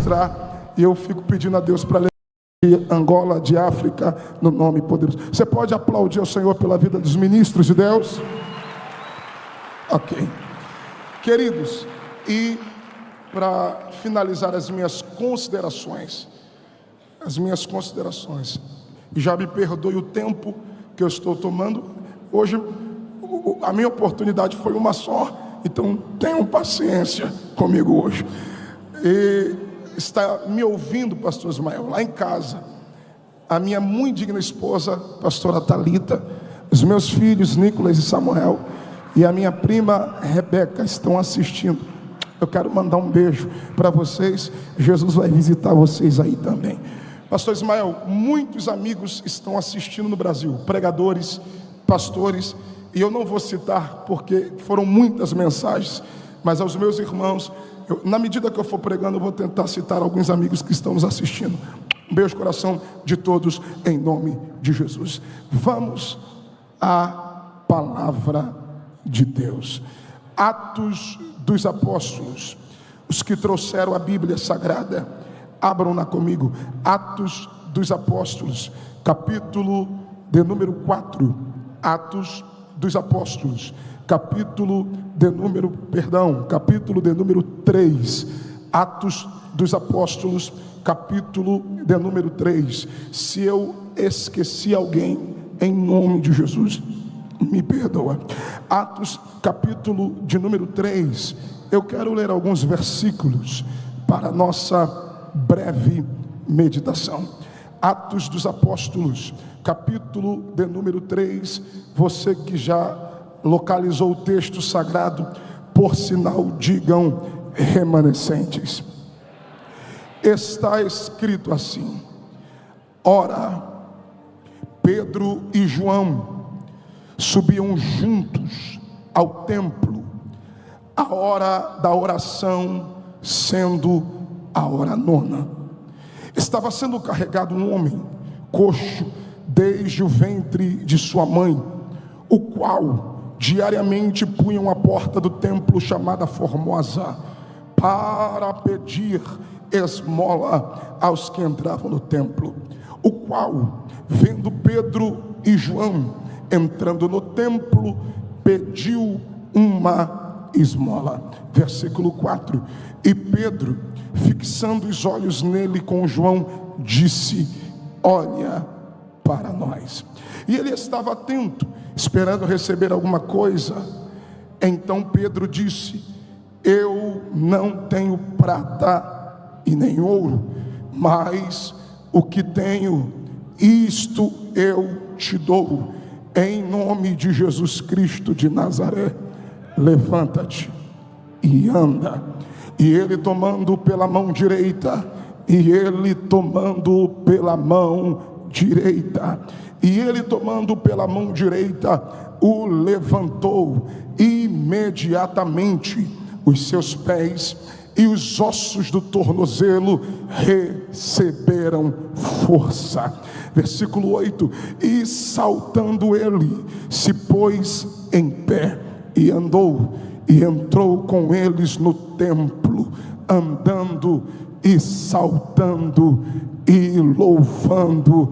ministrar, e eu fico pedindo a Deus para levar de Angola, de África, no nome poderoso. Você pode aplaudir ao Senhor pela vida dos ministros de Deus? Ok. Queridos, e para finalizar as minhas considerações, e já me perdoe o tempo que eu estou tomando, hoje a minha oportunidade foi uma só, então tenham paciência comigo hoje. E está me ouvindo, pastor Ismael, lá em casa, a minha muito digna esposa, pastora Thalita, os meus filhos Nicolas e Samuel, e a minha prima Rebeca estão assistindo. Eu quero mandar um beijo para vocês. Jesus vai visitar vocês aí também. Pastor Ismael, muitos amigos estão assistindo no Brasil, pregadores, pastores, e eu não vou citar porque foram muitas mensagens, mas aos meus irmãos, na medida que eu for pregando, eu vou tentar citar alguns amigos que estão nos assistindo. Um beijo no coração de todos, em nome de Jesus. Vamos à palavra de Deus. Atos dos Apóstolos, os que trouxeram a Bíblia Sagrada, abram-na comigo. Atos dos Apóstolos, capítulo de número 4. Atos dos Apóstolos, capítulo de número 3. Atos dos Apóstolos, capítulo de número 3. Se eu esqueci alguém, em nome de Jesus, me perdoa. Atos, capítulo de número 3. Eu quero ler alguns versículos para nossa breve meditação. Atos dos Apóstolos, capítulo de número 3. Você que já localizou o texto sagrado, por sinal, digam remanescentes. Está escrito assim: ora, Pedro e João subiam juntos ao templo, a hora da oração sendo a hora 9. Estava sendo carregado um homem coxo desde o ventre de sua mãe, o qual diariamente punham à porta do templo chamada Formosa, para pedir esmola aos que entravam no templo. O qual, vendo Pedro e João entrando no templo, pediu uma esmola. Versículo 4. E Pedro, fixando os olhos nele com João, disse: olha para nós. E ele estava atento, esperando receber alguma coisa. Então Pedro disse: eu não tenho prata e nem ouro, mas o que tenho, isto eu te dou. Em nome de Jesus Cristo de Nazaré, levanta-te e anda. E ele tomando pela mão direita, o levantou. Imediatamente os seus pés e os ossos do tornozelo receberam força. Versículo 8. E saltando ele, se pôs em pé e andou, e entrou com eles no templo, andando e saltando e louvando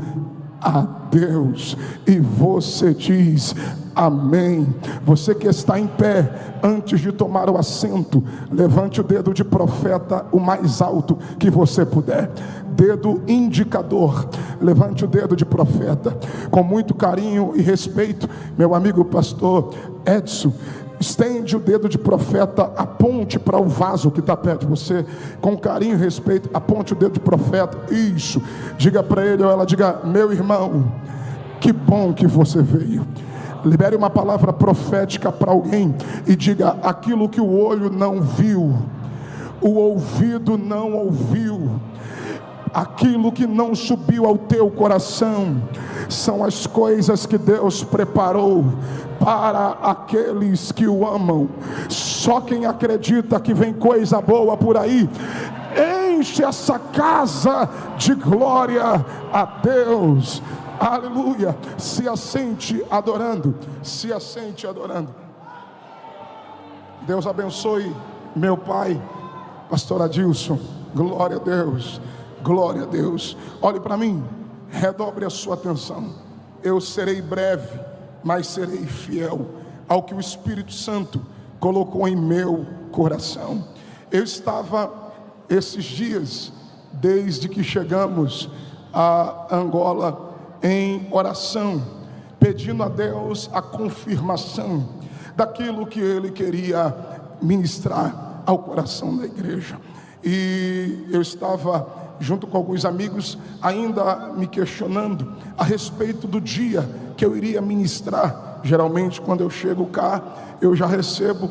a Deus. E você diz amém. Você que está em pé, antes de tomar o assento, levante o dedo de profeta o mais alto que você puder. Dedo indicador, levante o dedo de profeta com muito carinho e respeito. Meu amigo pastor Edson, estende o dedo de profeta, aponte para o vaso que está perto de você, com carinho e respeito, aponte o dedo de profeta. Isso, diga para ele ou ela, diga: meu irmão, que bom que você veio. Libere uma palavra profética para alguém e diga: aquilo que o olho não viu, o ouvido não ouviu, aquilo que não subiu ao teu coração, são as coisas que Deus preparou para aqueles que o amam. Só quem acredita que vem coisa boa por aí, enche essa casa de glória a Deus. Aleluia. Se assente adorando. Se assente adorando. Deus abençoe meu pai, pastor Adilson. Glória a Deus, glória a Deus. Olhe para mim, redobre a sua atenção. Eu serei breve, mas serei fiel ao que o Espírito Santo colocou em meu coração. Eu estava esses dias, desde que chegamos a Angola, em oração, pedindo a Deus a confirmação daquilo que Ele queria ministrar ao coração da igreja. E eu estava junto com alguns amigos ainda me questionando a respeito do dia que eu iria ministrar. Geralmente quando eu chego cá, eu já recebo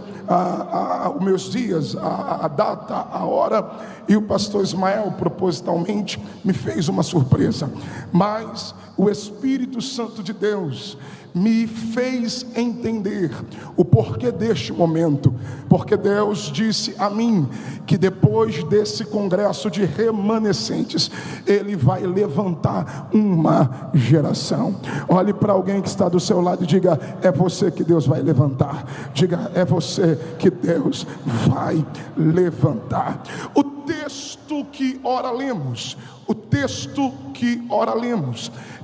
os meus dias, a data, a hora, e o pastor Ismael propositalmente me fez uma surpresa, mas o Espírito Santo de Deus me fez entender o porquê deste momento, porque Deus disse a mim que depois desse congresso de remanescentes, Ele vai levantar uma geração. Olhe para alguém que está do seu lado e diga: é você que Deus vai levantar. Diga: é você que Deus vai levantar. O texto que ora lemos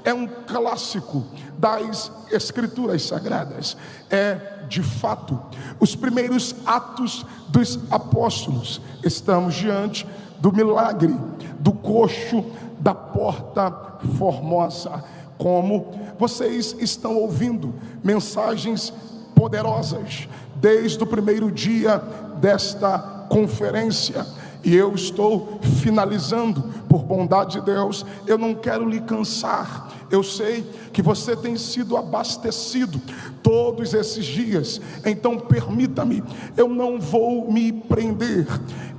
é um clássico das Escrituras Sagradas. É, de fato, os primeiros atos dos apóstolos. Estamos diante do milagre do coxo da Porta Formosa. Como vocês estão ouvindo mensagens poderosas desde o primeiro dia desta conferência, e eu estou finalizando, por bondade de Deus. Eu não quero lhe cansar. Eu sei que você tem sido abastecido todos esses dias, então permita-me, eu não vou me prender,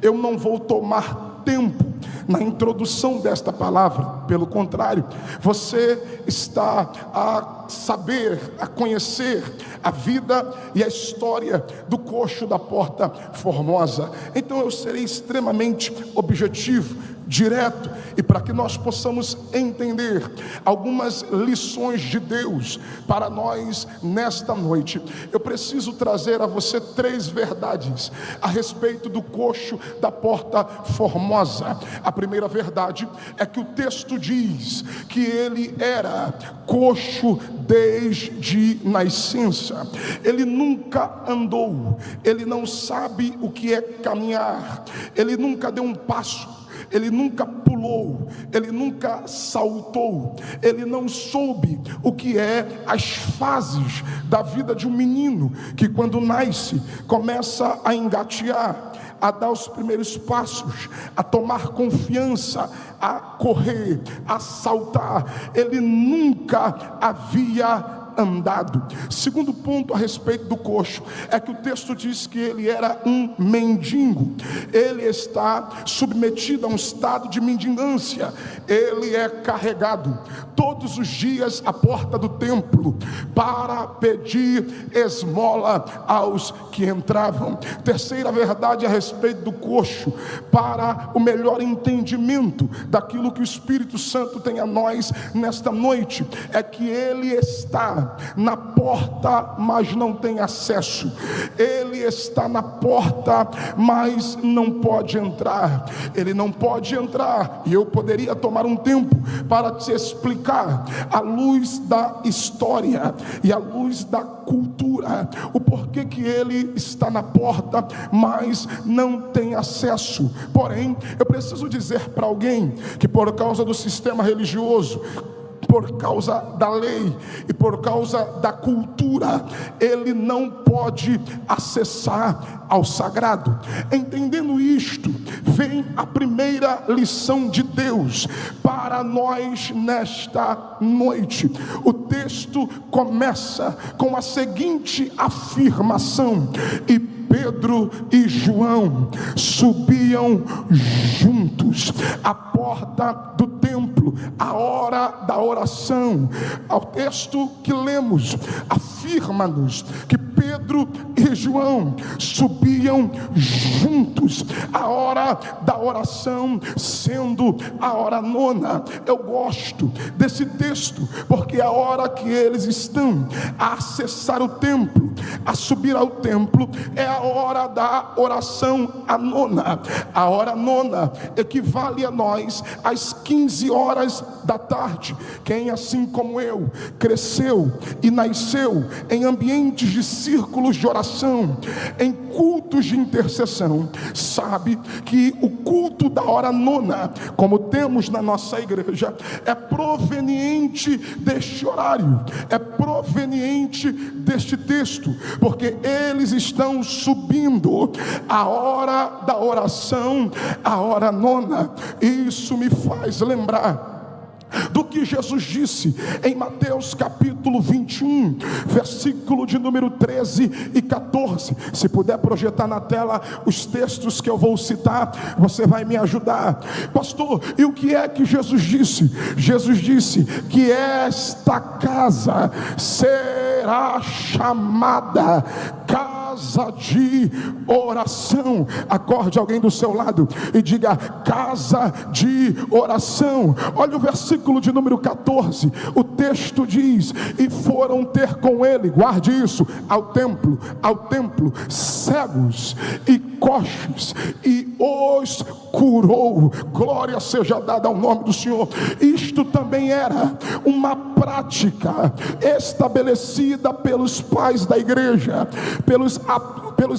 eu não vou tomar tempo na introdução desta palavra. Pelo contrário, você está a saber, a conhecer a vida e a história do coxo da Porta Formosa. Então eu serei extremamente objetivo, direto, e para que nós possamos entender algumas lições de Deus para nós nesta noite, eu preciso trazer a você 3 verdades a respeito do coxo da Porta Formosa. A primeira verdade é que o texto diz que ele era coxo desde nascença. Ele nunca andou, ele não sabe o que é caminhar, ele nunca deu um passo, ele nunca pulou, ele nunca saltou, ele não soube o que é as fases da vida de um menino que, quando nasce, começa a engatear, a dar os primeiros passos, a tomar confiança, a correr, a saltar. Ele nunca havia andado. Segundo ponto a respeito do coxo é que o texto diz que ele era um mendigo. Ele está submetido a um estado de mendigância. Ele é carregado todos os dias à porta do templo para pedir esmola aos que entravam. Terceira verdade a respeito do coxo, para o melhor entendimento daquilo que o Espírito Santo tem a nós nesta noite, é que ele está na porta, mas não tem acesso. Ele está na porta, mas não pode entrar. Ele não pode entrar, e eu poderia tomar um tempo para te explicar, à luz da história e à luz da cultura, o porquê que ele está na porta, mas não tem acesso. Porém, eu preciso dizer para alguém que, por causa do sistema religioso, por causa da lei e por causa da cultura, ele não pode acessar ao sagrado. Entendendo isto, vem a primeira lição de Deus para nós nesta noite. O texto começa com a seguinte afirmação: e Pedro e João subiam juntos à porta do templo, a hora da oração. O texto que lemos afirma-nos que Pedro e João subiam juntos, a hora da oração sendo a hora nona. Eu gosto desse texto porque a hora que eles estão a acessar o templo a subir ao templo é a hora da oração, a nona. A hora nona equivale a nós às 15 horas da tarde. Quem, assim como eu, cresceu e nasceu em ambientes de círculos de oração, em cultos de intercessão, sabe que o culto da hora nona, como temos na nossa igreja, é proveniente deste horário, é proveniente deste texto, porque eles estão subindo a hora da oração, a hora nona. Isso me faz lembrar do que Jesus disse em Mateus capítulo 21, versículo de número 13 e 14. Se puder projetar na tela os textos que eu vou citar, você vai me ajudar. Pastor, e o que é que Jesus disse? Jesus disse que esta casa será chamada casa de oração. Acorde alguém do seu lado e diga: casa de oração. Olha o versículo de número 14. O texto diz: e foram ter com ele, guarde isso, ao templo, cegos e coxes, e os curou. Glória seja dada ao nome do Senhor. Isto também era uma prática estabelecida pelos pais da igreja, pelos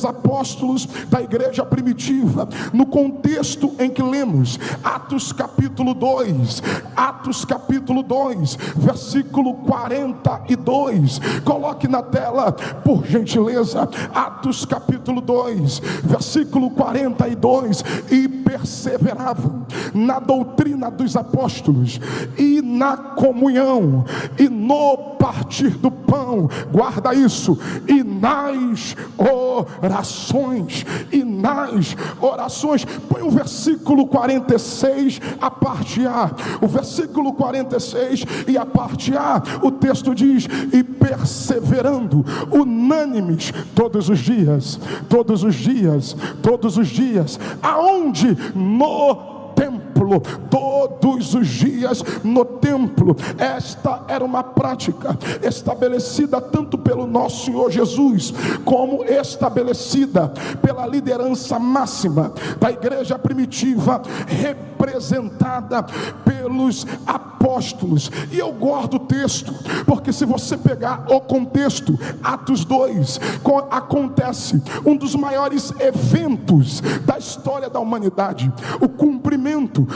apóstolos da igreja primitiva, no contexto em que lemos Atos capítulo 2, versículo 42. Coloque na tela, por gentileza, Atos capítulo 2, versículo 42. E perseveravam na doutrina dos apóstolos, e na comunhão, e no partir do pão. Guarda isso. E nas orações, põe o versículo 46, a parte A. O versículo 46 e a parte A, o texto diz: e perseverando, unânimes, todos os dias, aonde? No templo, todos os dias no templo. Esta era uma prática estabelecida tanto pelo nosso Senhor Jesus, como estabelecida pela liderança máxima da igreja primitiva, representada pelos apóstolos. E eu guardo o texto, porque se você pegar o contexto, Atos 2, acontece um dos maiores eventos da história da humanidade, o cumprimento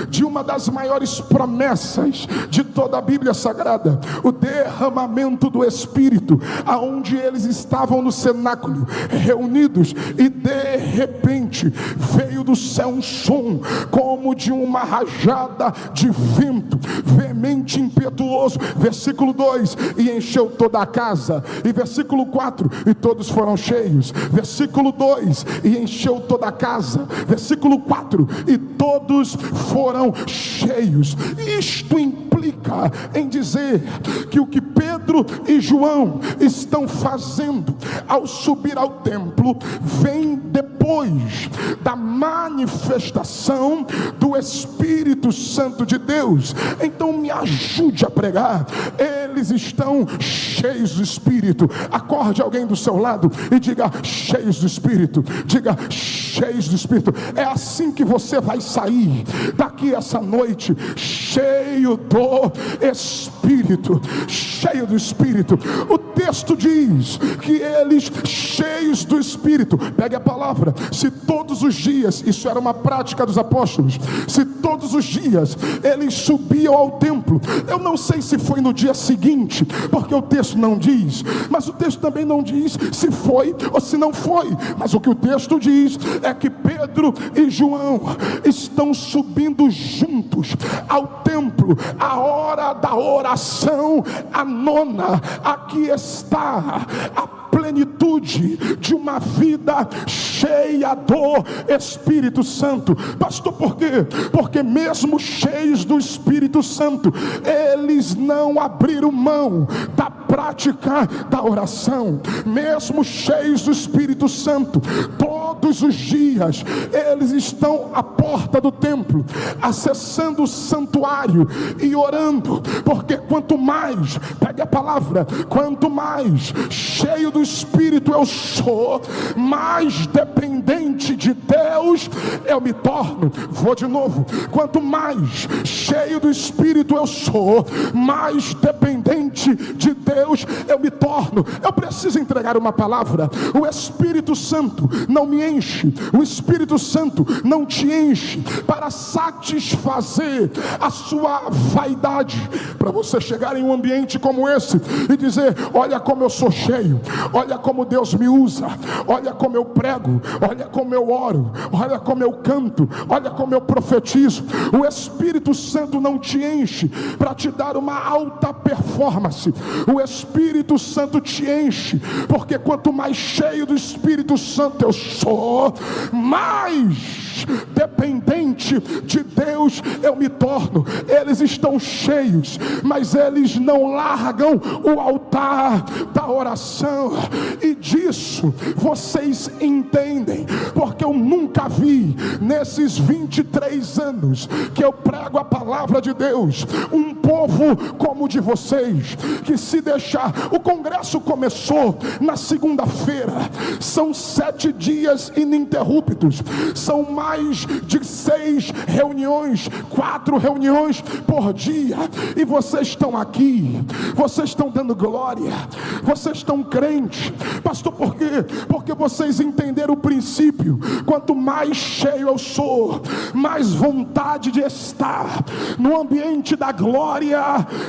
de uma das maiores promessas de toda a Bíblia Sagrada, o derramamento do Espírito, aonde eles estavam no cenáculo reunidos, e de repente veio do céu um som como de uma rajada de vento veemente, impetuoso. Versículo 2: e encheu toda a casa. E versículo 4: e todos foram cheios. Versículo 2: e encheu toda a casa. Versículo 4: e todos foram cheios. Isto implica em dizer que o que Pedro e João estão fazendo ao subir ao templo vem depois da manifestação do Espírito Santo de Deus. Então me ajude a pregar. Eles estão cheios do Espírito. Acorde alguém do seu lado e diga: cheios do Espírito. Diga: cheios do Espírito. É assim que você vai sair daqui essa noite, cheio do Espírito, cheio do Espírito. O texto diz que eles, cheios do Espírito, pegue a palavra, se todos os dias, isso era uma prática dos apóstolos, se todos os dias eles subiam ao templo, eu não sei se foi no dia seguinte, porque o texto não diz, mas o texto também não diz se foi ou se não foi, mas o que o texto diz é que Pedro e João estão subindo juntos ao templo, a hora da oração, a nona. Aqui está a plenitude de uma vida cheia do Espírito Santo. Pastor, por quê? Porque mesmo cheios do Espírito Santo, eles não abriram mão da prática da oração. Mesmo cheios do Espírito Santo, todos os dias eles estão à porta do templo, acessando o santuário e orando, porque quanto mais, pegue a palavra, quanto mais cheio do Espírito eu sou, mais dependente de Deus eu me torno. Vou de novo: quanto mais cheio do Espírito eu sou, mais dependente de Deus eu me torno. Eu preciso entregar uma palavra: o Espírito Santo não me enche, o Espírito Santo não te enche para satisfazer a sua vaidade, para você chegar em um ambiente como esse e dizer: olha como eu sou cheio, olha como Deus me usa, olha como eu prego, olha como eu oro, olha como eu canto, olha como eu profetizo. O Espírito Santo não te enche para te dar uma alta performance. O Espírito Santo te enche porque quanto mais cheio do Espírito Santo eu sou, mais dependente de Deus eu me torno. Eles estão cheios, mas eles não largam o altar da oração, e disso vocês entendem, porque eu nunca vi nesses 23 anos que eu prego a palavra de Deus um povo como o de vocês, que se deixar. O congresso começou na segunda-feira, são 7 dias ininterruptos, são mais de 6 reuniões, 4 reuniões por dia, e vocês estão aqui, vocês estão dando glória, vocês estão crentes. Pastor, por quê? Porque vocês entenderam o princípio: quanto mais cheio eu sou, mais vontade de estar no ambiente da glória,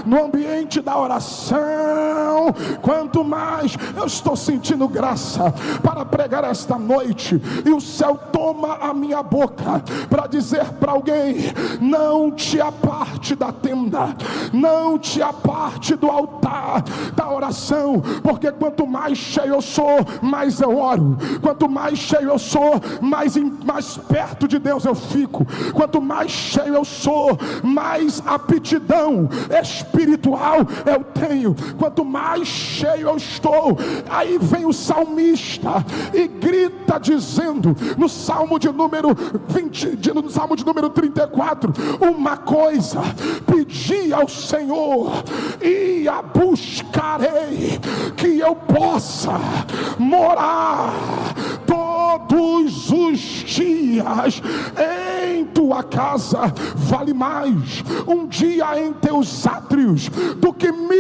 no ambiente da oração. Quanto mais eu estou sentindo graça para pregar esta noite, e o céu toma a minha boca para dizer para alguém: não te aparte da tenda, não te aparte do altar da oração, porque quanto mais cheio eu sou, mais eu oro. Quanto mais cheio eu sou, mais perto de Deus eu fico. Quanto mais cheio eu sou, mais aptidão espiritual eu tenho. Quanto mais cheio eu estou, aí vem o salmista e grita dizendo, no Salmo de número 34, uma coisa pedi ao Senhor e a buscarei, que eu possa morar todos os dias em tua casa. Vale mais um dia em teus átrios do que 1000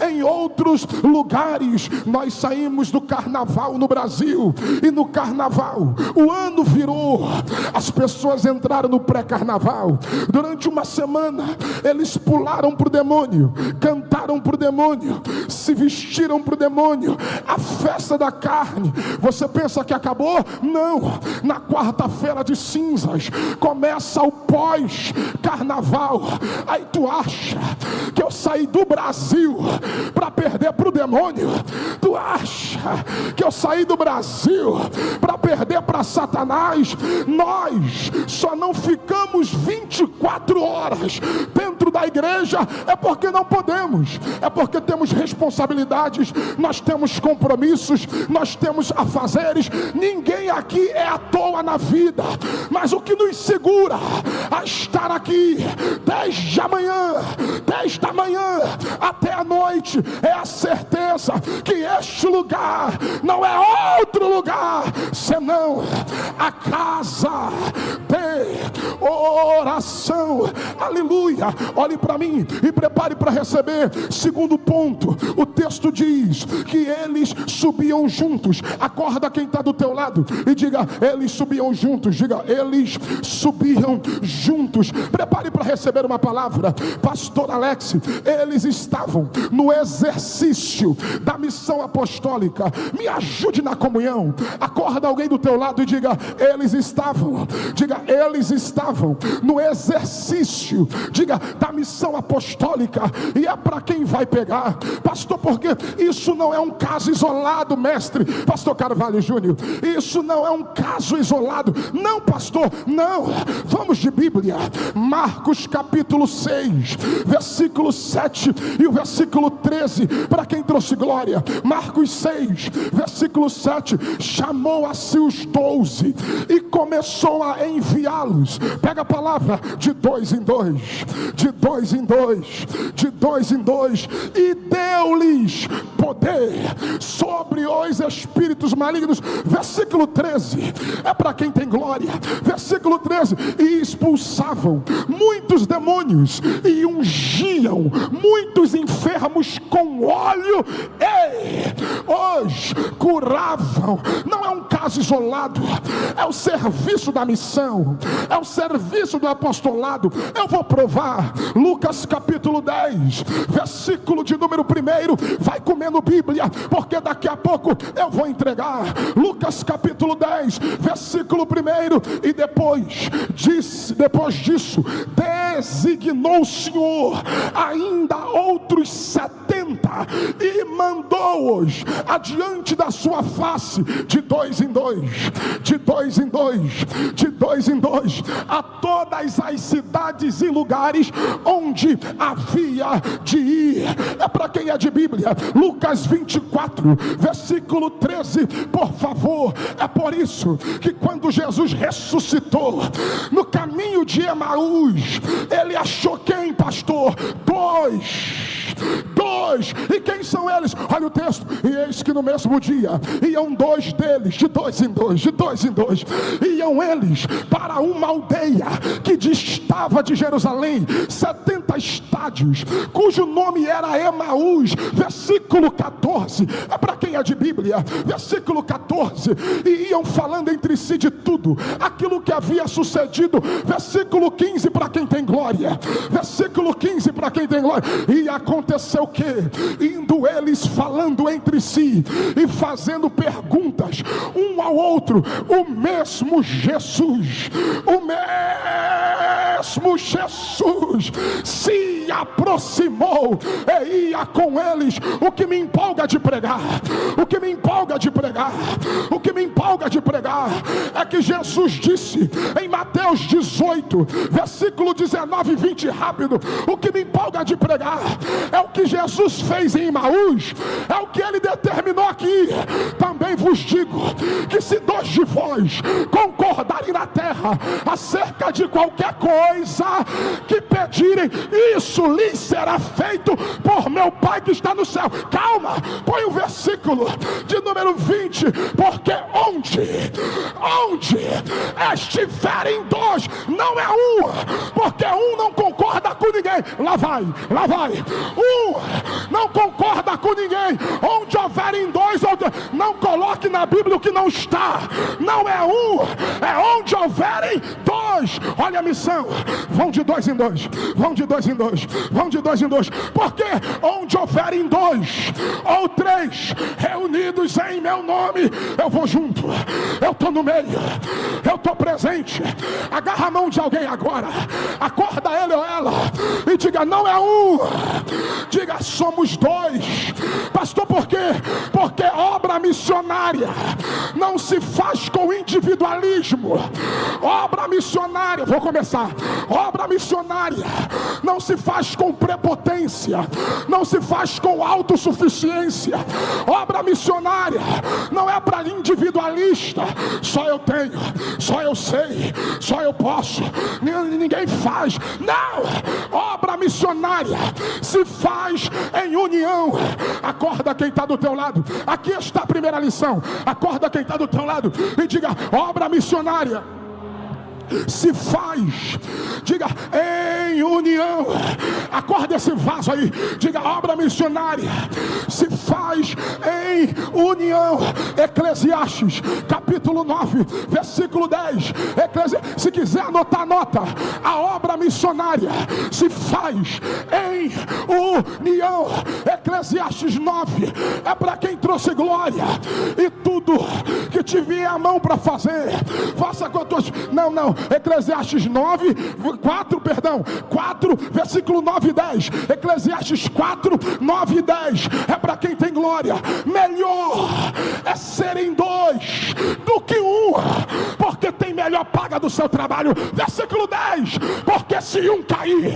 em outros lugares. Nós saímos do carnaval no Brasil, e no carnaval o ano virou, as pessoas entraram no pré-carnaval. Durante uma semana eles pularam para o demônio, cantaram para o demônio, se vestiram para o demônio. A festa da carne, você pensa que acabou? Não. Na quarta-feira de cinzas começa o pós-carnaval. Aí tu acha que eu saí do Brasil para perder para o demônio? Tu acha que eu saí do Brasil para perder para Satanás? Nós só não ficamos 24 horas dentro da igreja é porque não podemos, é porque temos responsabilidades, nós temos compromissos, nós temos afazeres. Ninguém aqui é à toa na vida, mas o que nos segura a estar aqui desde amanhã, desde a manhã até a noite, é a certeza que este lugar não é outro lugar senão a casa de oração. Aleluia. Olhe para mim e prepare para receber. Segundo ponto, o texto diz que eles subiam juntos. Acorda quem está do teu lado e diga: eles subiam juntos. Diga: eles subiam juntos. Prepare para receber uma palavra. Pastor Alex, eles estavam no exercício da missão apostólica. Me ajude na comunhão. Acorda alguém do teu lado e diga: eles estavam. Diga: eles estavam no exercício, diga, da missão apostólica. e é para quem vai pegar. Pastor, porque isso não é um caso isolado, mestre. Pastor Carvalho Júnior, isso não é um caso isolado. Não, pastor, não. Vamos de Bíblia. Marcos capítulo 6, versículo 7 e o versículo 13, para quem trouxe glória. Marcos 6, versículo 7, chamou a si os 12 e começou a enviá-los. Pega a palavra, de 2 em 2, de 2 em 2, de 2 em 2, e deu-lhes poder sobre os espíritos malignos. Versículo 13, é para quem tem glória. Versículo 13, e expulsavam muitos demônios e ungiam muitos enfermos com óleo e os curavam. Não é um caso isolado, é o serviço da missão, é o serviço do apostolado. Eu vou provar. Lucas capítulo 10, versículo de número 1. Vai comendo Bíblia, porque daqui a pouco eu vou entregar. Lucas capítulo 10, versículo 1. E depois disso, designou o Senhor ainda outros 70 e mandou-os adiante da sua face, de 2 em 2, de 2 em 2, de 2 em 2, a todas as cidades e lugares onde havia de ir. É para quem é de Bíblia. Lucas 24, versículo 13, por favor. É por isso que quando Jesus ressuscitou, no caminho de Emaús, ele achou quem, pastor? Dois. E quem são eles? Olha o texto. E eis que no mesmo dia iam 2 deles, de 2 em 2, de 2 em 2, iam eles para uma aldeia que distava de Jerusalém 70 estádios, cujo nome era Emaús. Versículo 14, é para quem é de Bíblia. Versículo 14, e iam falando entre si de tudo aquilo que havia sucedido. Versículo 15, para quem tem glória. Versículo 15, para quem tem glória. E aconteceu que, indo eles falando entre si e fazendo perguntas um ao outro, o mesmo Jesus se aproximou e ia com eles. O que me empolga de pregar, é que Jesus disse em Mateus 18, versículo 19 e 20, rápido. O que me empolga de pregar é o que Jesus fez em Emaús, é o que ele determinou aqui. Também vos digo que se 2 de vós concordarem na terra acerca de qualquer coisa que pedirem, isso lhes será feito por meu Pai que está no céu. Calma, põe o versículo de número 20, porque onde estiverem 2, não é um, porque um não concorda com ninguém. Lá vai, um não concorda com ninguém. Onde houverem 2, não coloque na Bíblia o que não está. Não é um, é onde houverem 2. Olha a missão, vão de 2 em 2, vão de 2 em 2, vão de 2 em 2, porque onde houverem 2 ou 3 reunidos em meu nome, eu vou junto, eu estou no meio, eu estou presente. Agarra a mão de alguém agora, acorda ele ou ela e diga: não é um, diga: somos 2. Pastor, por quê? Porque obra missionária não se faz com individualismo. Obra missionária, vou começar. Obra missionária não se faz com prepotência, não se faz com autossuficiência. Obra missionária não é para individualista. Só eu tenho, só eu sei, só eu posso, ninguém faz. Não, obra missionária se faz em união. Acorda quem está do teu lado. Aqui está a primeira lição. Acorda quem está do teu lado e diga: obra missionária se faz, diga, em união. Acorda esse vaso aí, diga: obra missionária se faz em união. Eclesiastes capítulo 9, versículo 10. Se quiser anotar, anota. A obra missionária se faz em união. Eclesiastes 9 é para quem trouxe glória. E tudo que te vier a mão para fazer, faça com a tua... Não, Eclesiastes 4, versículo 9 e 10. Eclesiastes 4, 9 e 10. É para quem tem glória. Melhor é serem dois do que um, porque tem melhor paga do seu trabalho. Versículo 10. Porque se um cair,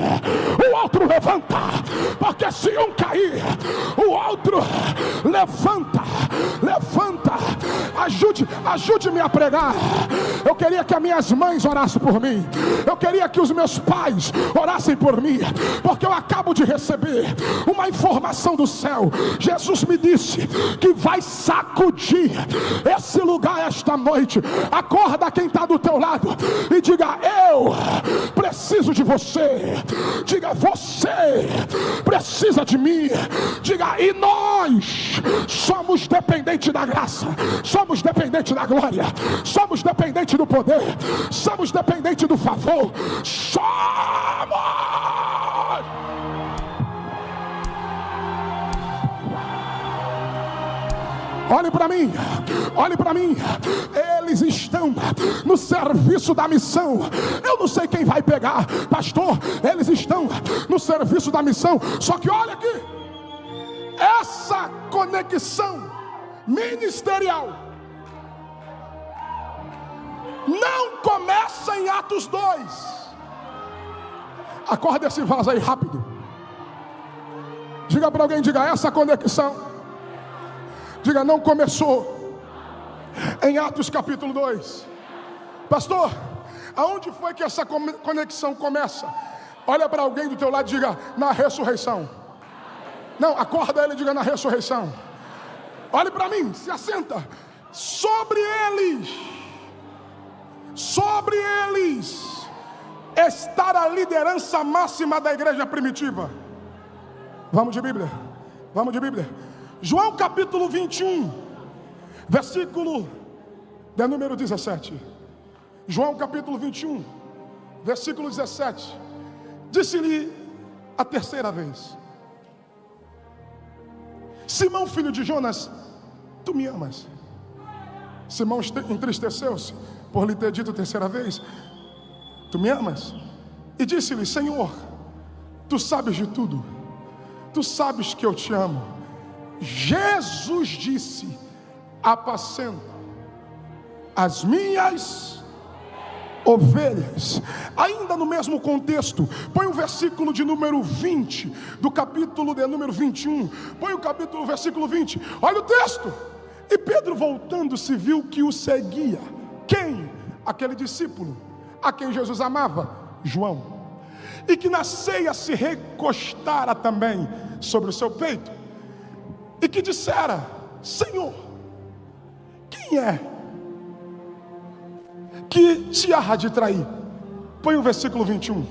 o outro levanta. Porque se um cair, o outro levanta. Ajude-me a pregar. Eu queria que as minhas mães orassem por mim. Eu queria que os meus pais orassem por mim, porque eu acabo de receber uma informação do céu. Jesus me disse que vai sacudir esse lugar esta noite. Acorda quem está do teu lado e diga: eu preciso de você. Diga: você precisa de mim. Diga: e nós somos dependentes da graça, somos dependentes da glória, somos dependentes do poder, somos dependentes do favor. Somos! Olhe para mim, olhe para mim. Eles estão no serviço da missão. Eu não sei quem vai pegar, pastor. Eles estão no serviço da missão. Só que olha aqui, essa conexão ministerial não começa em Atos 2. Acorda esse vaso aí rápido. Diga para alguém, diga: essa conexão, diga, não começou em Atos capítulo 2. Pastor, aonde foi que essa conexão começa? Olha para alguém do teu lado e diga: na ressurreição. Não, acorda ele e diga: na ressurreição. Olhe para mim, se assenta. Sobre eles está a liderança máxima da igreja primitiva. Vamos de Bíblia. João capítulo 21, versículo de número 17. João capítulo 21, versículo 17. Disse-lhe a terceira vez: Simão, filho de Jonas, tu me amas? Simão entristeceu-se por lhe ter dito a terceira vez: tu me amas? E disse-lhe: Senhor, tu sabes de tudo, tu sabes que eu te amo. Jesus disse: apacenta as minhas ovelhas. Ainda no mesmo contexto, põe o versículo de número 20 do capítulo de número 21. Põe o versículo 20. Olha o texto. E Pedro, voltando-se, viu que o seguia. Quem? Aquele discípulo a quem Jesus amava, João, e que na ceia se recostara também sobre o seu peito, e que dissera: Senhor, quem é que te há de trair? Põe o versículo 21.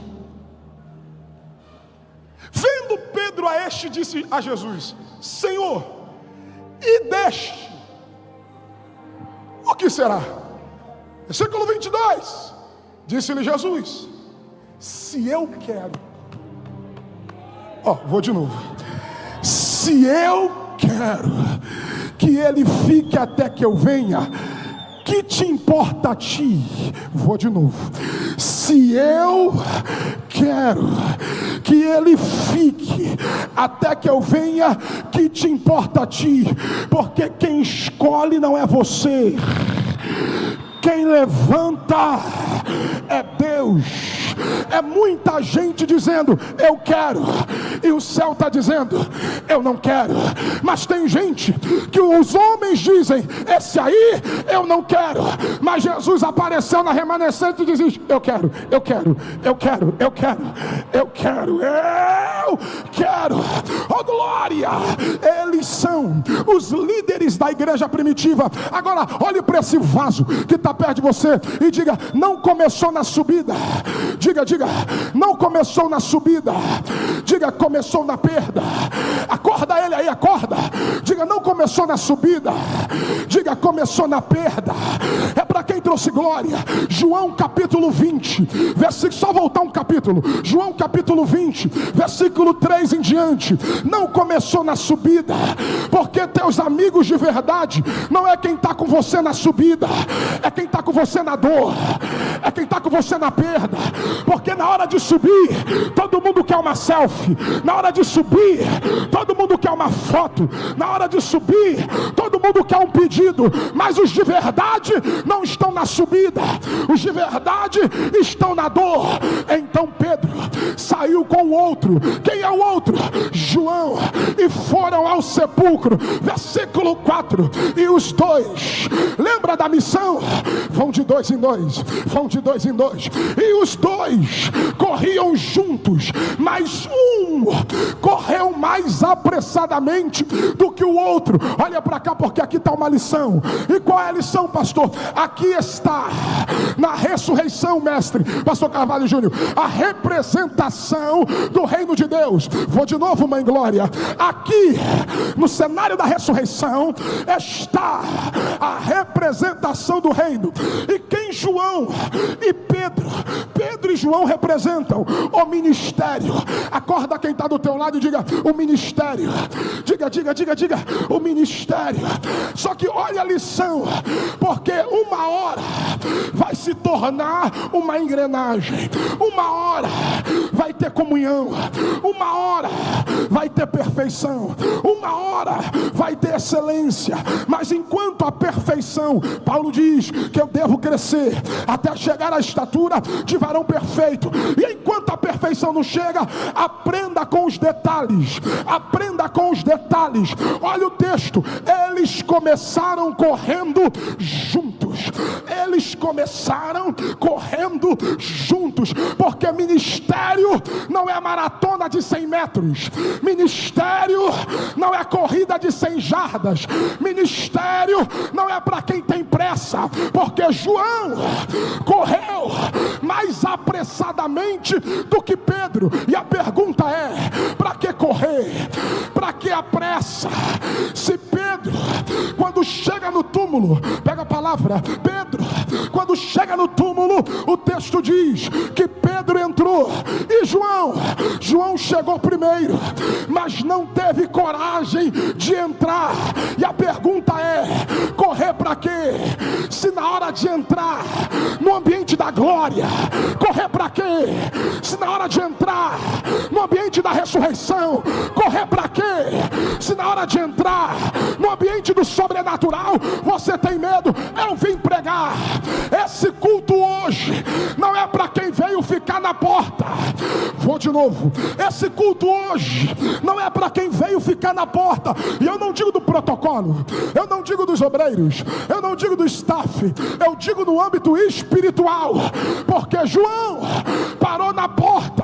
Vendo Pedro a este, disse a Jesus: Senhor, e deste o que será? Versículo 22. Disse-lhe Jesus: se eu quero, vou de novo. Se eu quero que ele fique até que eu venha, que te importa a ti? Vou de novo. Se eu quero que ele fique até que eu venha, que te importa a ti? Porque quem escolhe não é você, quem levanta é Deus. É muita gente dizendo: eu quero, e o céu está dizendo: eu não quero. Mas tem gente que os homens dizem: esse aí eu não quero. Mas Jesus apareceu na remanescente e diz: eu quero. Oh glória! Eles são os líderes da igreja primitiva. Agora olhe para esse vaso que está perto de você e diga: não começou na subida. Diga, não começou na subida. Diga: começou na perda. Acorda ele aí, acorda. Diga: não começou na subida. Diga: começou na perda. É para quem trouxe glória. João capítulo 20, versículo, só voltar um capítulo. João capítulo 20, versículo 3 em diante. Não começou na subida, porque teus amigos de verdade não é quem está com você na subida, é quem está com você na dor, é quem está com você na perda, porque na hora de subir, todo mundo quer uma selfie, na hora de subir, todo mundo quer uma foto, na hora de subir, todo mundo quer um pedido, mas os de verdade não estão na subida, os de verdade estão na dor. Então Pedro saiu com o outro. Quem é o outro? João. E foram ao sepulcro. Versículo 4. E os dois, lembra da missão? Vão de dois em dois, vão de dois em dois. E os dois corriam juntos, mas um correu mais apressadamente do que o outro. Olha para cá, porque aqui está uma lição. E qual é a lição, pastor? Aqui está na ressurreição, mestre, pastor Carvalho Júnior, a representação do reino de Deus. Vou de novo, mãe Glória. Aqui no cenário da ressurreição está a representação do reino. E quem João e Pedro e João representam? O ministério. Acorda quem está do teu lado e diga: o ministério. Diga, o ministério. Só que olha a lição, porque uma hora vai se tornar uma engrenagem, uma hora vai ter comunhão, uma hora vai ter perfeição, uma hora vai ter excelência. Mas enquanto a perfeição, Paulo diz que eu devo crescer até chegar à estatura de varão perfeito. E enquanto a perfeição não chega, aprenda com os detalhes, aprenda com os detalhes. Olha o texto: eles começaram correndo juntos, eles começaram correndo juntos, porque ministério não é maratona de 100 metros, ministério não é corrida de 100 jardas, ministério não é para quem tem pressa, porque João correu mais apressadamente do que Pedro. E a pergunta é: para que correr? Para que a pressa? Se Pedro, quando chega no túmulo, pega a palavra, Pedro, quando chega no túmulo, o texto diz que Pedro entrou e João chegou primeiro, mas não teve coragem de entrar. E a pergunta é: correr para quê? Se na hora de entrar no ambiente da glória, correr para quê? Se na hora de entrar no ambiente da ressurreição, correr para quê? Se na hora de entrar no ambiente do sobrenatural, você tem medo. Eu vim pregar. Esse culto hoje não é para quem veio ficar na porta. Vou de novo. Esse culto hoje não é para quem veio ficar na porta. E eu não digo do protocolo, eu não digo dos obreiros, eu não digo do staff, eu digo no âmbito espiritual. Porque João parou na porta,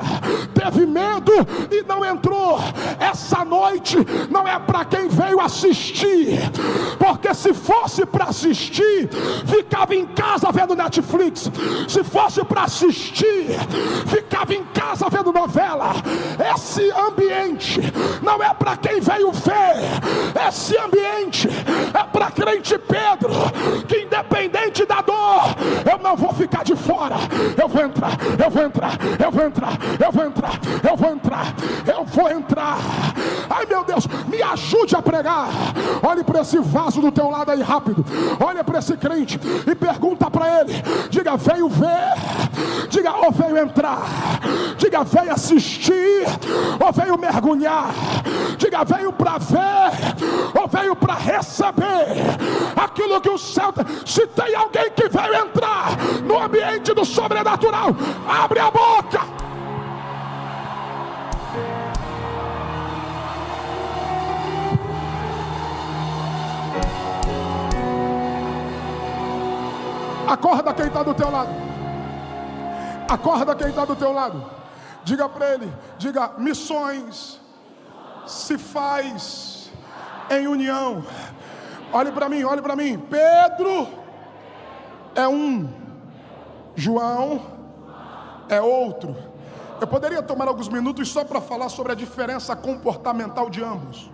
teve medo e não entrou. Essa noite não é para quem veio assistir, porque se fosse para assistir, ficava em casa vendo Netflix. Se fosse para assistir, ficava em casa vendo novela. Esse ambiente não é para quem veio ver, esse ambiente é para crente Pedro, que independente da dor, eu não vou ficar de fora, eu vou entrar, eu vou entrar, eu vou entrar, eu vou entrar, eu vou entrar, eu vou entrar. Ai meu Deus, me ajude a pregar. Olhe para esse vaso do teu lado aí rápido, olha para esse crente e pergunta para ele, diga: veio ver? Diga: ou veio entrar? Diga: veio assistir? Ou veio mergulhar? Diga: veio para ver? Ou veio para receber aquilo que o céu tem? Se tem alguém que veio entrar no ambiente do sobrenatural, abre a boca. Acorda quem está do teu lado. Acorda quem está do teu lado. Diga para ele, diga: missões se faz em união. Olhe para mim, olhe para mim. Pedro é um, João é outro. Eu poderia tomar alguns minutos só para falar sobre a diferença comportamental de ambos.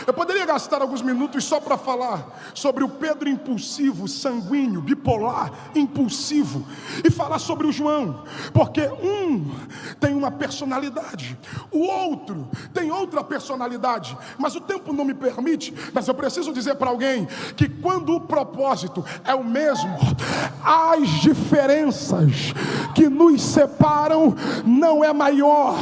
Eu poderia gastar alguns minutos só para falar sobre o Pedro impulsivo, sanguíneo, bipolar, impulsivo, e falar sobre o João, porque um tem uma personalidade, o outro tem outra personalidade, mas o tempo não me permite. Mas eu preciso dizer para alguém que quando o propósito é o mesmo, as diferenças que nos separam não é maior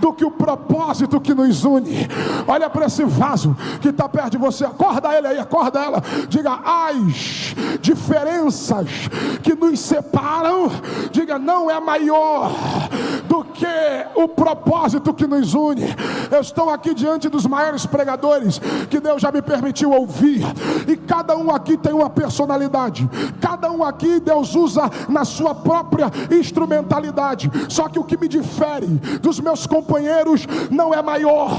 do que o propósito que nos une. Olha para esse vaso que está perto de você, acorda ele aí, acorda ela, diga: as diferenças que nos separam, diga, não é maior do que o propósito que nos une. Eu estou aqui diante dos maiores pregadores que Deus já me permitiu ouvir, e cada um aqui tem uma personalidade, cada um aqui Deus usa na sua própria instrumentalidade, só que o que me difere dos meus companheiros não é maior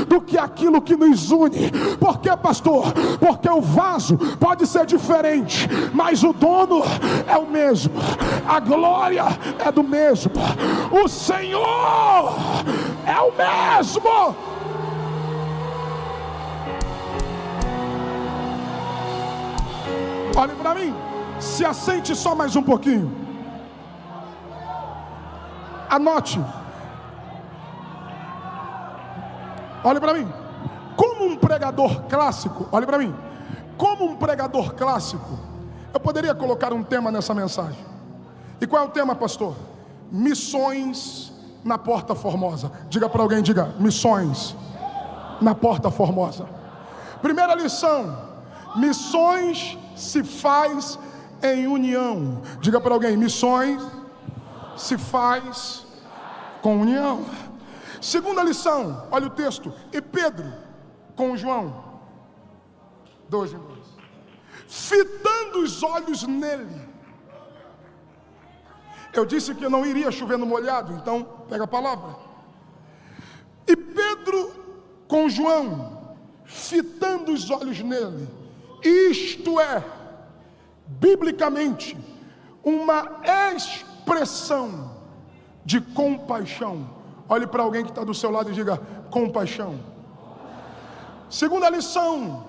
do que aquilo que nos une. Por quê, pastor? Porque o vaso pode ser diferente, mas o dono é o mesmo, a glória é do mesmo, o Senhor é o mesmo. Olhe para mim, se assente só mais um pouquinho, anote, olhe para mim, como um pregador clássico, olhe para mim, como um pregador clássico, eu poderia colocar um tema nessa mensagem. E qual é o tema, pastor? Missões na Porta Formosa. Diga para alguém, diga: missões na Porta Formosa. Primeira lição: missões se faz em união. Diga para alguém: missões se faz com união. Segunda lição, olha o texto: e Pedro com João, 2 em 2, fitando os olhos nele. Eu disse que não iria chover no molhado, então pega a palavra. E Pedro com João, fitando os olhos nele. Isto é, biblicamente, uma expressão de compaixão. Olhe para alguém que está do seu lado e diga: compaixão. Segunda lição: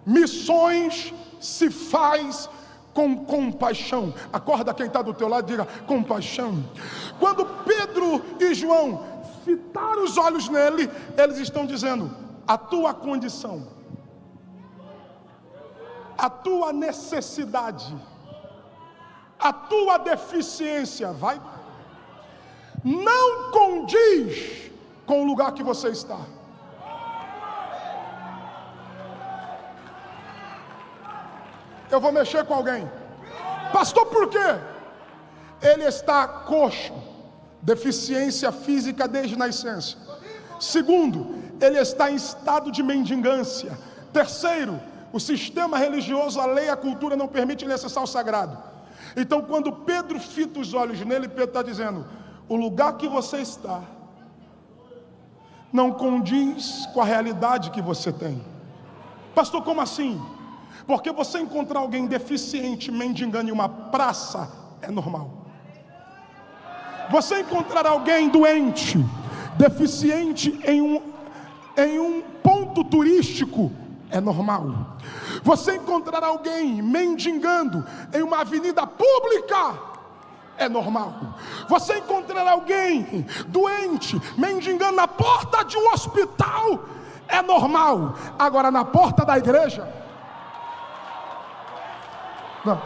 missões se faz com compaixão. Acorda quem está do teu lado e diga: compaixão. Quando Pedro e João fitaram os olhos nele, eles estão dizendo: a tua condição, a tua necessidade, a tua deficiência não condiz com o lugar que você está. Eu vou mexer com alguém. Pastor, por quê? Ele está coxo, deficiência física desde nascença. Segundo, ele está em estado de mendigância. Terceiro, o sistema religioso, a lei, a cultura não permite ele acessar o sagrado. Então, quando Pedro fita os olhos nele, Pedro está dizendo: o lugar que você está não condiz com a realidade que você tem. Pastor, como assim? Porque você encontrar alguém deficiente mendigando em uma praça é normal. Você encontrar alguém doente, deficiente em um ponto turístico é normal. Você encontrar alguém mendigando em uma avenida pública é normal. Você encontrar alguém doente mendigando na porta de um hospital é normal. Agora, na porta da igreja, não.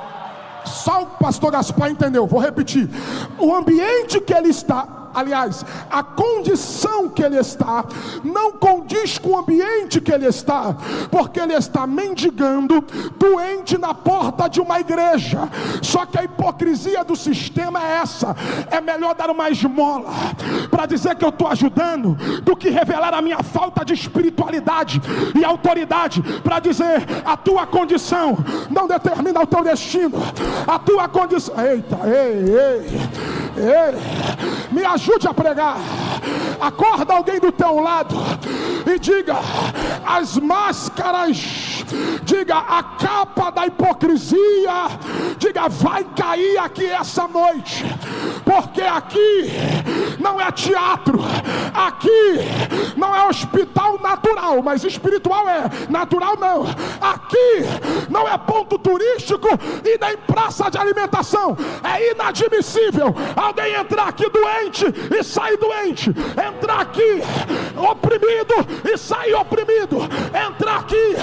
Só o pastor Gaspar entendeu. Vou repetir: o ambiente que ele está, aliás, a condição que ele está, não condiz com o ambiente que ele está, porque ele está mendigando, doente na porta de uma igreja. Só que a hipocrisia do sistema é essa: é melhor dar uma esmola para dizer que eu estou ajudando, do que revelar a minha falta de espiritualidade e autoridade para dizer: a tua condição não determina o teu destino. A tua condição, eita, ei, me ajude a pregar. Acorda alguém do teu lado e diga: as máscaras, diga, a capa da hipocrisia, diga, vai cair aqui essa noite, porque aqui não é teatro, aqui não é hospital natural, natural, mas espiritual é, natural não. Aqui não é ponto turístico e nem praça de alimentação. É inadmissível alguém entrar aqui doente e sair doente, entrar aqui oprimido e sair oprimido, entrar aqui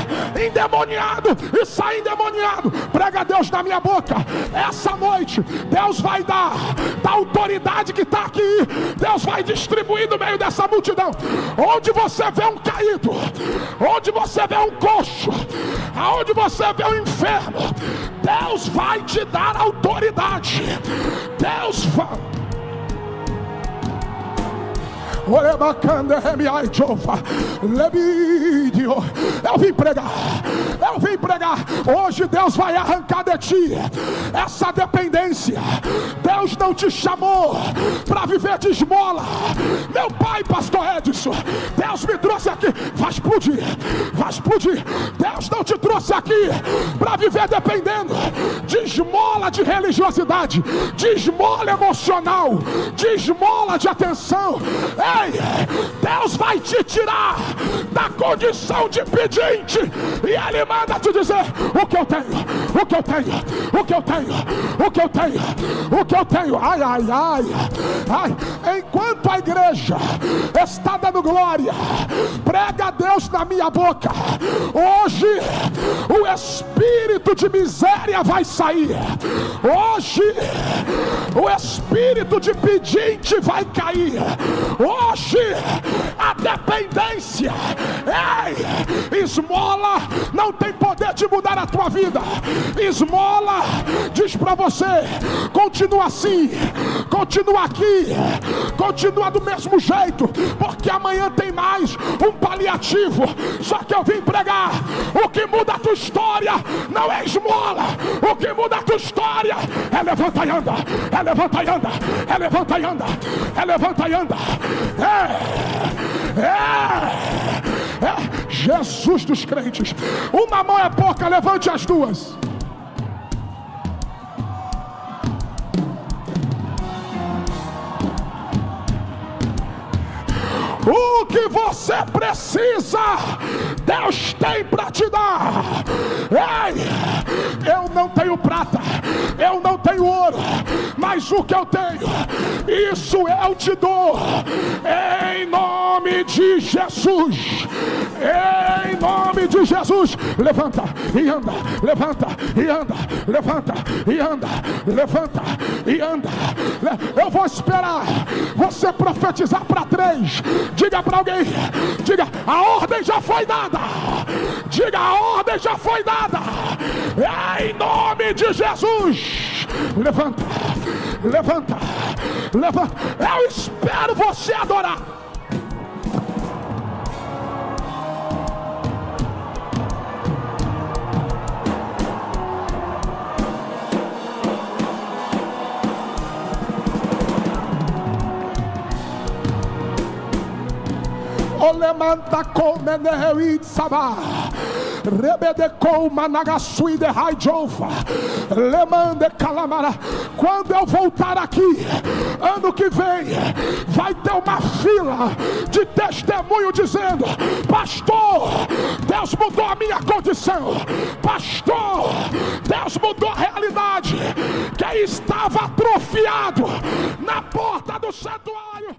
endemoniado e sair endemoniado. Prega a Deus na minha boca. Essa noite Deus vai dar da autoridade que está aqui, Deus vai distribuir no meio dessa multidão. Onde você vê um caído, onde você vê um coxo, aonde você vê um enfermo, Deus vai te dar autoridade. Deus vai. Eu vim pregar. Hoje Deus vai arrancar de ti essa dependência. Deus não te chamou para viver de esmola. Meu pai, pastor Edson, Deus me trouxe aqui. Vai explodir. Deus não te trouxe aqui para viver dependendo de esmola de religiosidade, de esmola emocional, de esmola de atenção. Ei, Deus vai te tirar da condição de pedinte e Ele manda te dizer: o que eu tenho. Ai, enquanto a igreja está dando glória, prega a Deus na minha boca. Hoje o espírito de miséria vai sair. Hoje o espírito de pedinte vai cair. Hoje a dependência, esmola não tem poder de mudar a tua vida. Esmola diz para você: continua assim, continua aqui, continua do mesmo jeito, porque amanhã tem mais um paliativo. Só que eu vim pregar: o que muda a tua história não é esmola, o que muda a tua história é levanta e anda, é levanta e anda, é levanta e anda, é levanta e anda. Jesus dos crentes. Uma mão é pouca, levante as duas. O que você precisa, Deus tem para te dar. Eu não tenho prata, eu não tenho ouro, mas o que eu tenho, isso eu te dou. Em nome de Jesus. Em nome de Jesus. Levanta e anda, levanta e anda, levanta e anda, levanta e anda. Eu vou esperar você profetizar para 3. Diga para alguém, diga: a ordem já foi dada. Diga: a ordem já foi dada. Em nome de Jesus. Levanta, levanta, levanta. Eu espero você adorar. Olemanta comeneu itzaba, rebedecou managasui de raijova, lemande calamara. Quando eu voltar aqui, ano que vem, vai ter uma fila de testemunho dizendo: pastor, Deus mudou a minha condição. Pastor, Deus mudou a realidade. Quem estava atrofiado na porta do santuário,